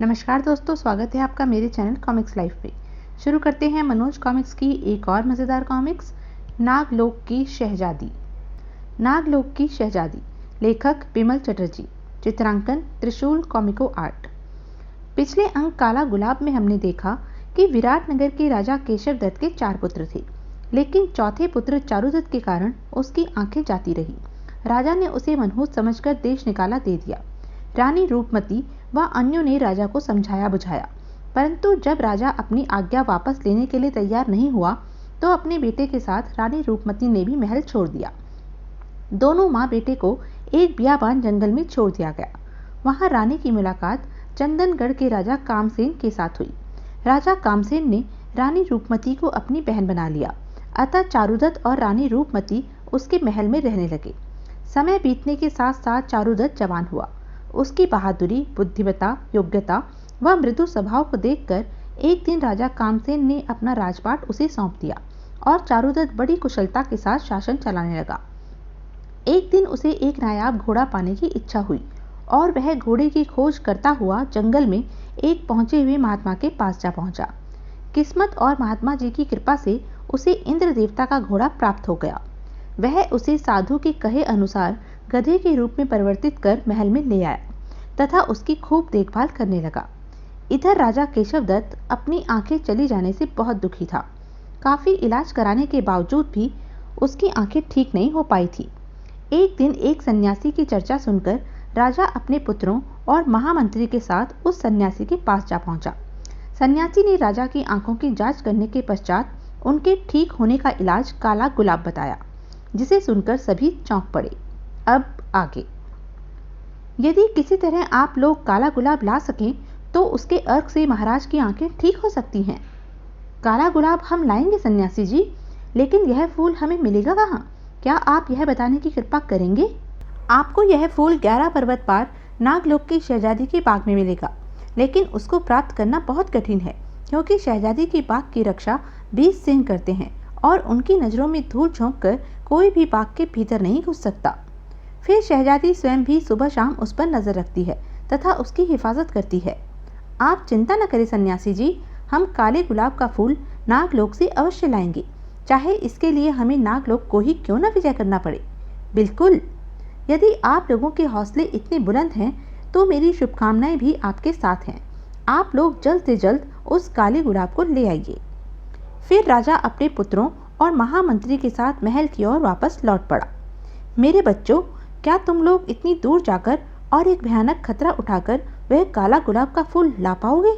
नमस्कार दोस्तों, स्वागत है आपका मेरे चैनल कॉमिक्स लाइफ पे। शुरू करते हैं मनोज कॉमिक्स की एक और मज़ेदार कॉमिक्स, नागलोक की शहजादी। नागलोक की शहजादी, लेखक बिमल चटर्जी, चित्रांकन त्रिशूल कॉमिको आर्ट। पिछले अंक काला गुलाब में हमने देखा कि विराटनगर के राजा केशव दत्त के 4 पुत्र थे, लेकिन चौथे पुत्र चारुदत्त के कारण उसकी आंखें जाती रही। राजा ने उसे मनहूस समझकर देश निकाला दे दिया। रानी रूपमती व अन्यों ने राजा को समझाया बुझाया, परंतु जब राजा अपनी आज्ञा वापस लेने के लिए तैयार नहीं हुआ तो अपने बेटे के साथ रानी रूपमती ने भी महल छोड़ दिया। दोनों माँ बेटे को एक बियाबान जंगल में छोड़ दिया गया। वहां रानी की मुलाकात चंदनगढ़ के राजा कामसेन के साथ हुई। राजा कामसेन ने रानी रूपमती को अपनी बहन बना लिया, अतः चारुदत्त और रानी रूपमती उसके महल में रहने लगे। समय बीतने के साथ साथ चारुदत्त जवान हुआ। उसकी बहादुरी, बुद्धिमत्ता, योग्यता व मृदु स्वभाव को देखकर एक दिन राजा कामसेन ने अपना राजपाट उसे सौंप दिया और चारुदत्त बड़ी कुशलता के साथ शासन चलाने लगा। एक दिन उसे एक नायाब घोड़ा पाने की इच्छा हुई और वह घोड़े की खोज करता हुआ जंगल में एक पहुंचे हुए महात्मा के पास जा पहुंचा। किस्मत और महात्मा जी की कृपा से उसे इंद्र देवता का घोड़ा प्राप्त हो गया। वह उसे साधु के कहे अनुसार गधे के रूप में परिवर्तित कर महल में ले आया तथा उसकी खूब देखभाल करने लगा। इधर राजा केशव दत्त अपनी आंखें चली जाने से बहुत दुखी था। काफी इलाज कराने के बावजूद भी उसकी आंखें ठीक नहीं हो पाई थी। एक दिन एक सन्यासी की चर्चा सुनकर राजा अपने पुत्रों और महामंत्री के साथ उस सन्यासी के पास जा पहुंचा। सन्यासी ने राजा की आंखों की जांच करने के पश्चात उनके ठीक होने का इलाज काला गुलाब बताया, जिसे सुनकर सभी चौंक पड़े। अब आगे। यदि किसी तरह आप लोग काला गुलाब ला सकें तो उसके अर्क से महाराज की आंखें ठीक हो सकती हैं। काला गुलाब हम लाएंगे सन्यासी जी, लेकिन यह फूल हमें मिलेगा कहाँ? क्या आप यह बताने की कृपा करेंगे? आपको यह फूल 11 पर्वत पार नागलोक की शहजादी के बाग में मिलेगा, लेकिन उसको प्राप्त करना बहुत कठिन है, क्योंकि शहजादी के बाग की रक्षा 20 सिंह करते हैं और उनकी नज़रों में धूल झोंक कर कोई भी बाग के भीतर नहीं घुस सकता। फिर शहजादी स्वयं भी सुबह शाम उस पर नजर रखती है तथा उसकी हिफाजत करती है। आप चिंता न करें सन्यासी जी, हम काले गुलाब का फूल नागलोक से अवश्य लाएंगे, चाहे इसके लिए हमें नागलोक को ही क्यों न विजय करना पड़े। बिल्कुल, यदि आप लोगों के हौसले इतने बुलंद हैं तो मेरी शुभकामनाएं भी आपके साथ हैं। आप लोग जल्द से जल्द उस काले गुलाब को ले आइए। फिर राजा अपने पुत्रों और महामंत्री के साथ महल की ओर वापस लौट पड़ा। मेरे बच्चों, क्या तुम लोग इतनी दूर जाकर और एक भयानक खतरा उठाकर वह काला गुलाब का फूल ला पाओगे?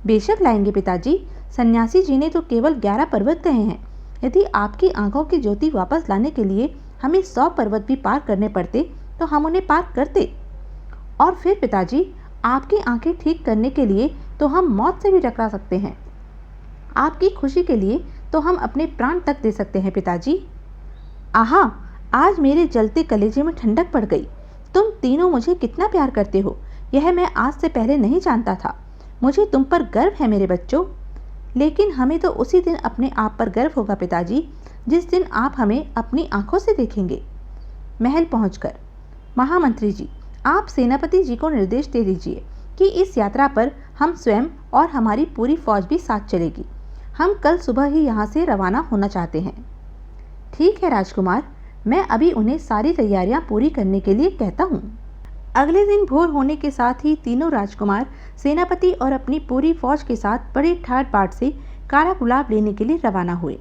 बेशक लाएंगे पिताजी। सन्यासी जी ने तो केवल 11 पर्वत कहे हैं। यदि आपकी आंखों की ज्योति वापस लाने के लिए हमें 100 पर्वत भी पार करने पड़ते तो हम उन्हें पार करते। और फिर पिताजी, आपकी आंखें ठीक करने के लिए तो हम मौत से भी टकरा सकते हैं। आपकी खुशी के लिए तो हम अपने प्राण तक दे सकते हैं पिताजी। आहा, आज मेरे जलते कलेजे में ठंडक पड़ गई। तुम तीनों मुझे कितना प्यार करते हो, यह मैं आज से पहले नहीं जानता था। मुझे तुम पर गर्व है मेरे बच्चों। लेकिन हमें तो उसी दिन अपने आप पर गर्व होगा पिताजी, जिस दिन आप हमें अपनी आंखों से देखेंगे। महल पहुंचकर महामंत्री जी, आप सेनापति जी को निर्देश दे दीजिए कि इस यात्रा पर हम स्वयं और हमारी पूरी फौज भी साथ चलेगी। हम कल सुबह ही यहाँ से रवाना होना चाहते हैं। ठीक है राजकुमार, मैं अभी उन्हें सारी तैयारियां पूरी करने के लिए कहता हूँ। अगले दिन भोर होने के साथ ही तीनों राजकुमार सेनापति और अपनी पूरी फौज के साथ बड़े ठाट बाट से काला गुलाब लेने के लिए रवाना हुए।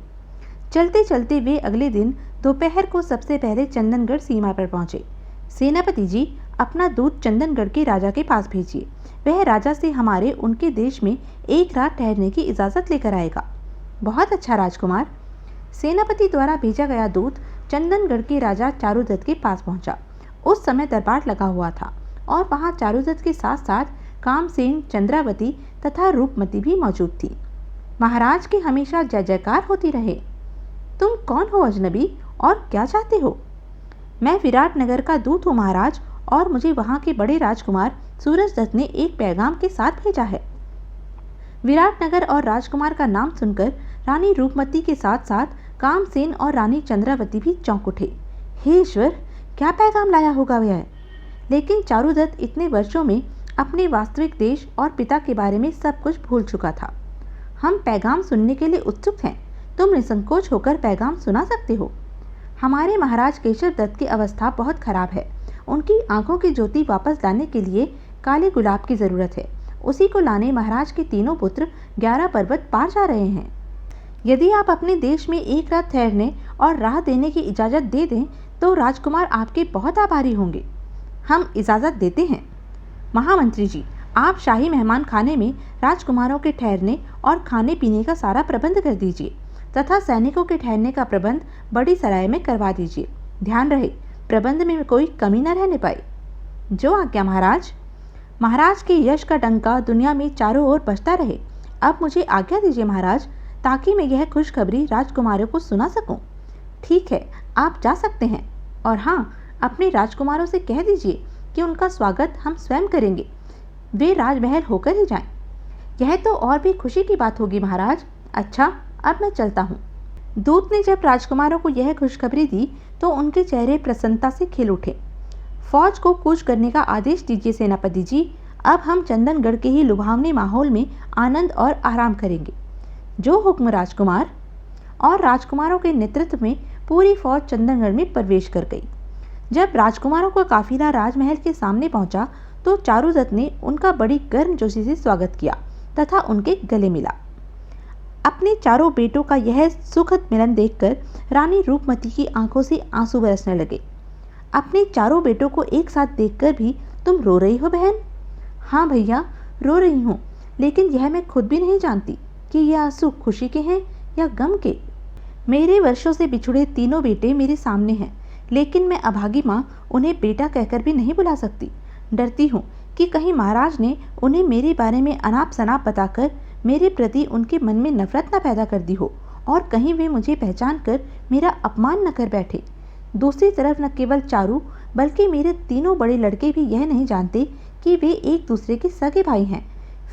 चलते चलते वे अगले दिन दोपहर को सबसे पहले चंदनगढ़ सीमा पर पहुंचे। सेनापति जी, अपना दूत चंदनगढ़ के राजा के पास भेजिए। वह राजा से हमारे उनके देश में एक रात ठहरने की इजाज़त लेकर आएगा। बहुत अच्छा राजकुमार। सेनापति द्वारा भेजा गया दूत चंदनगढ़ के राजा चारुदत्त के पास पहुंचा। उस समय दरबार लगा हुआ था और वहां चारुदत्त के साथ साथ कामसेन, चंद्रावती तथा रूपमती भी मौजूद थी। महाराज की हमेशा जय जयकार होती रहे। तुम कौन हो अजनबी और क्या चाहते हो? मैं विराटनगर का दूत हूँ महाराज, और मुझे वहाँ के बड़े राजकुमार सूरजदत्त ने एक पैगाम के साथ भेजा है। विराटनगर और राजकुमार का नाम सुनकर रानी रूपमती के साथ साथ कामसेन और रानी चंद्रावती भी चौंक उठे। हे ईश्वर, क्या पैगाम लाया होगा वह? लेकिन चारुदत्त इतने वर्षों में अपने वास्तविक देश और पिता के बारे में सब कुछ भूल चुका था। हम पैगाम सुनने के लिए उत्सुक हैं। तुम निसंकोच होकर पैगाम सुना सकते हो। हमारे महाराज केशव दत्त की अवस्था बहुत खराब है। उनकी आंखों की ज्योति वापस लाने के लिए काले गुलाब की जरूरत है। उसी को लाने महाराज के तीनों पुत्र 11 पर्वत पार जा रहे हैं। यदि आप अपने देश में एक रात ठहरने और राह देने की इजाज़त दे दें तो राजकुमार आपके बहुत आभारी होंगे। हम इजाज़त देते हैं। महामंत्री जी, आप शाही मेहमान खाने में राजकुमारों के ठहरने और खाने पीने का सारा प्रबंध कर दीजिए तथा सैनिकों के ठहरने का प्रबंध बड़ी सराय में करवा दीजिए। ध्यान रहे प्रबंध में कोई कमी न रहने पाए। जो आज्ञा महाराज। महाराज के यश का डंका दुनिया में चारों ओर बजता रहे। अब मुझे आज्ञा दीजिए महाराज, ताकि मैं यह खुशखबरी राजकुमारों को सुना सकूं। ठीक है, आप जा सकते हैं। और हाँ, अपने राजकुमारों से कह दीजिए कि उनका स्वागत हम स्वयं करेंगे। वे राजमहल होकर ही जाएं। यह तो और भी खुशी की बात होगी महाराज। अच्छा, अब मैं चलता हूँ। दूत ने जब राजकुमारों को यह खुशखबरी दी तो उनके चेहरे प्रसन्नता से खिल उठे। फौज को कूच करने का आदेश दीजिए सेनापति जी। अब हम चंदनगढ़ के ही लुभावने माहौल में आनंद और आराम करेंगे। जो हुक्म राजकुमार। और राजकुमारों के नेतृत्व में पूरी फौज चंदनगढ़ में प्रवेश कर गई। जब राजकुमारों का काफिला राजमहल के सामने पहुंचा तो चारुदत्त ने उनका बड़ी गर्मजोशी से स्वागत किया तथा उनके गले मिला। अपने चारों बेटों का यह सुखद मिलन देखकर रानी रूपमती की आंखों से आंसू बरसने लगे। अपने चारों बेटों को एक साथ देखकर भी तुम रो रही हो बहन? हाँ भैया, रो रही हूँ, लेकिन यह मैं खुद भी नहीं जानती कि ये आंसू खुशी के हैं या गम के। मेरे वर्षों से बिछुड़े तीनों बेटे मेरे सामने हैं, लेकिन मैं अभागी माँ उन्हें बेटा कहकर भी नहीं बुला सकती। डरती हूँ कि कहीं महाराज ने उन्हें मेरे बारे में अनाप शनाप बताकर मेरे प्रति उनके मन में नफरत न पैदा कर दी हो और कहीं वे मुझे पहचान कर मेरा अपमान न कर बैठे। दूसरी तरफ न केवल चारू बल्कि मेरे तीनों बड़े लड़के भी यह नहीं जानते कि वे एक दूसरे के सगे भाई हैं।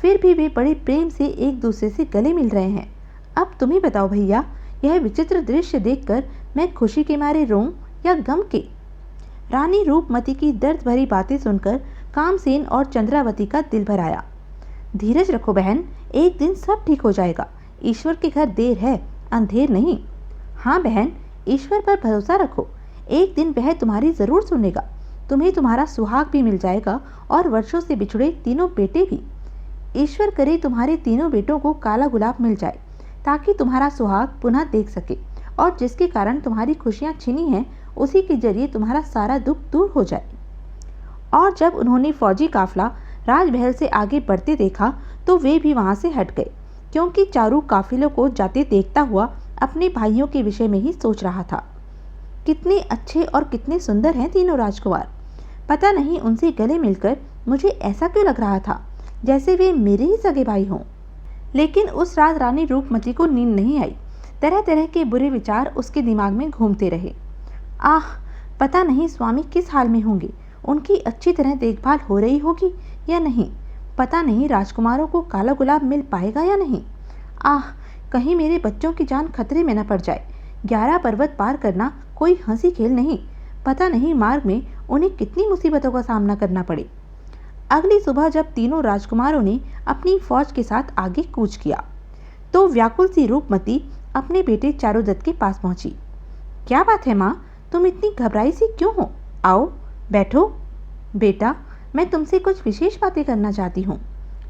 फिर भी वे बड़े प्रेम से एक दूसरे से गले मिल रहे हैं। अब तुम ही बताओ भैया, यह विचित्र दृश्य देखकर मैं खुशी के मारे रोऊं या गम के? रानी रूपमती की दर्द भरी बातें सुनकर कामसेन और चंद्रावती का दिल भर आया। धीरज रखो बहन, एक दिन सब ठीक हो जाएगा। ईश्वर के घर देर है, अंधेर नहीं। हाँ बहन, ईश्वर पर भरोसा रखो, एक दिन वह तुम्हारी जरूर सुनेगा। तुम्हें तुम्हारा सुहाग भी मिल जाएगा और वर्षों से बिछुड़े तीनों बेटे भी। ईश्वर करे तुम्हारे तीनों बेटों को काला गुलाब मिल जाए ताकि तुम्हारा सुहाग पुनः देख सके और जिसके कारण तुम्हारी खुशियां छिनी हैं उसी के जरिए तुम्हारा सारा दुख दूर हो जाए। और जब उन्होंने फौजी काफिला राजमहल से आगे बढ़ते देखा तो वे भी वहां से हट गए, क्योंकि चारू काफिलों को जाते देखता हुआ अपने भाइयों के विषय में ही सोच रहा था। कितने अच्छे और कितने सुंदर हैं तीनों राजकुमार। पता नहीं उनसे गले मिलकर मुझे ऐसा क्यों लग रहा था जैसे वे मेरे ही सगे भाई हों। लेकिन उस रात रानी रूपमती को नींद नहीं आई। तरह तरह के बुरे विचार उसके दिमाग में घूमते रहे। आह, पता नहीं स्वामी किस हाल में होंगे, उनकी अच्छी तरह देखभाल हो रही होगी या नहीं। पता नहीं राजकुमारों को काला गुलाब मिल पाएगा या नहीं। आह, कहीं मेरे बच्चों की जान खतरे में न पड़ जाए। 11 पर्वत पार करना कोई हंसी खेल नहीं। पता नहीं मार्ग में उन्हें कितनी मुसीबतों का सामना करना पड़े। अगली सुबह जब तीनों राजकुमारों ने अपनी फौज के साथ आगे कूच किया तो व्याकुल सी रूपमती अपने बेटे चारुदत्त के पास पहुंची। क्या बात है माँ, तुम इतनी घबराई सी क्यों हो? आओ बैठो। बेटा, मैं तुमसे कुछ विशेष बातें करना चाहती हूँ।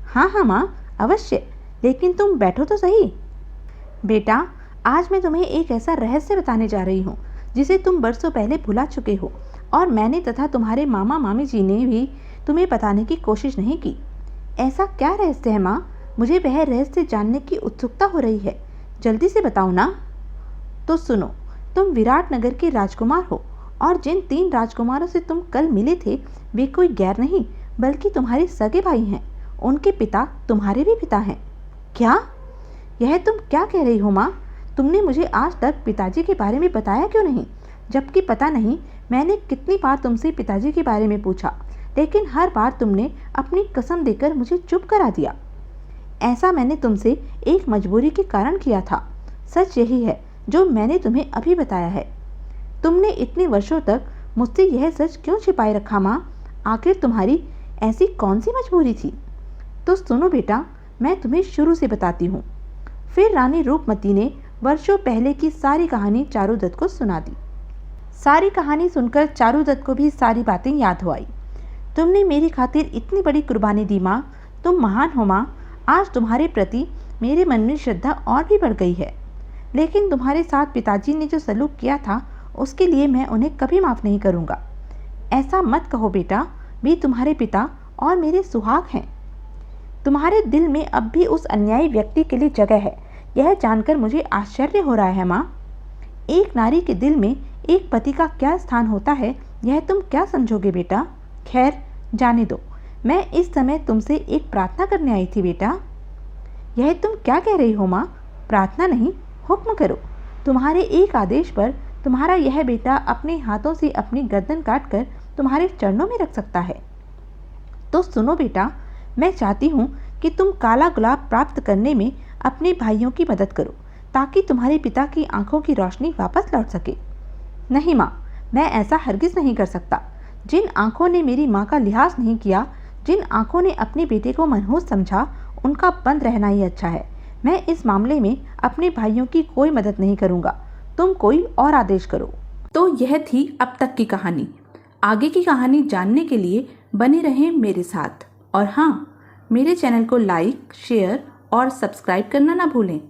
हाँ हाँ माँ, अवश्य, लेकिन तुम बैठो तो सही। बेटा, आज मैं तुम्हें एक ऐसा रहस्य बताने जा रही हूँ जिसे तुम बरसों पहले भुला चुके हो और मैंने तथा तुम्हारे मामा मामी जी ने भी तुम्हें बताने की कोशिश नहीं की। ऐसा क्या रहस्य है माँ? मुझे वह रहस्य जानने की उत्सुकता हो रही है, जल्दी से बताओ ना। तो सुनो, तुम विराटनगर के राजकुमार हो और जिन 3 राजकुमारों से तुम कल मिले थे वे कोई गैर नहीं बल्कि तुम्हारे सगे भाई हैं। उनके पिता तुम्हारे भी पिता हैं। क्या? यह तुम क्या कह रही हो माँ? तुमने मुझे आज तक पिताजी के बारे में बताया क्यों नहीं? जबकि पता नहीं मैंने कितनी बार तुमसे पिताजी के बारे में पूछा, लेकिन हर बार तुमने अपनी कसम देकर मुझे चुप करा दिया। ऐसा मैंने तुमसे एक मजबूरी के कारण किया था। सच यही है जो मैंने तुम्हें अभी बताया है। तुमने इतने वर्षों तक मुझसे यह सच क्यों छिपाए रखा माँ? आखिर तुम्हारी ऐसी कौन सी मजबूरी थी? तो सुनो बेटा, मैं तुम्हें शुरू से बताती हूँ। फिर रानी रूपमती ने वर्षों पहले की सारी कहानी चारुदत्त को सुना दी। सारी कहानी सुनकर चारुदत्त को भी सारी बातें याद हो आई। तुमने मेरी खातिर इतनी बड़ी कुर्बानी दी माँ, तुम महान हो माँ। आज तुम्हारे प्रति मेरे मन में श्रद्धा और भी बढ़ गई है। लेकिन तुम्हारे साथ पिताजी ने जो सलूक किया था, उसके लिए मैं उन्हें कभी माफ़ नहीं करूँगा। ऐसा मत कहो बेटा, भी तुम्हारे पिता और मेरे सुहाग हैं। तुम्हारे दिल में अब भी उस अन्यायी व्यक्ति के लिए जगह है, यह जानकर मुझे आश्चर्य हो रहा है माँ। एक नारी के दिल में एक पति का क्या स्थान होता है, यह तुम क्या समझोगे बेटा? खैर, जाने दो। मैं इस समय तुमसे एक प्रार्थना करने आई थी बेटा। यह तुम क्या कह रही हो माँ? प्रार्थना नहीं, हुक्म करो। तुम्हारे एक आदेश पर तुम्हारा यह बेटा अपने हाथों से अपनी गर्दन काटकर तुम्हारे चरणों में रख सकता है। तो सुनो बेटा, मैं चाहती हूँ कि तुम काला गुलाब प्राप्त करने में अपने भाइयों की मदद करो, ताकि तुम्हारे पिता की आंखों की रोशनी वापस लौट सके। नहीं माँ, मैं ऐसा हरगिज़ नहीं कर सकता। जिन आंखों ने मेरी माँ का लिहाज नहीं किया, जिन आंखों ने अपने बेटे को मनहूस समझा, उनका बंद रहना ही अच्छा है। मैं इस मामले में अपने भाइयों की कोई मदद नहीं करूँगा। तुम कोई और आदेश करो। तो यह थी अब तक की कहानी। आगे की कहानी जानने के लिए बने रहें मेरे साथ। और हाँ, मेरे चैनल को लाइक, शेयर और सब्सक्राइब करना ना भूलें।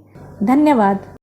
धन्यवाद।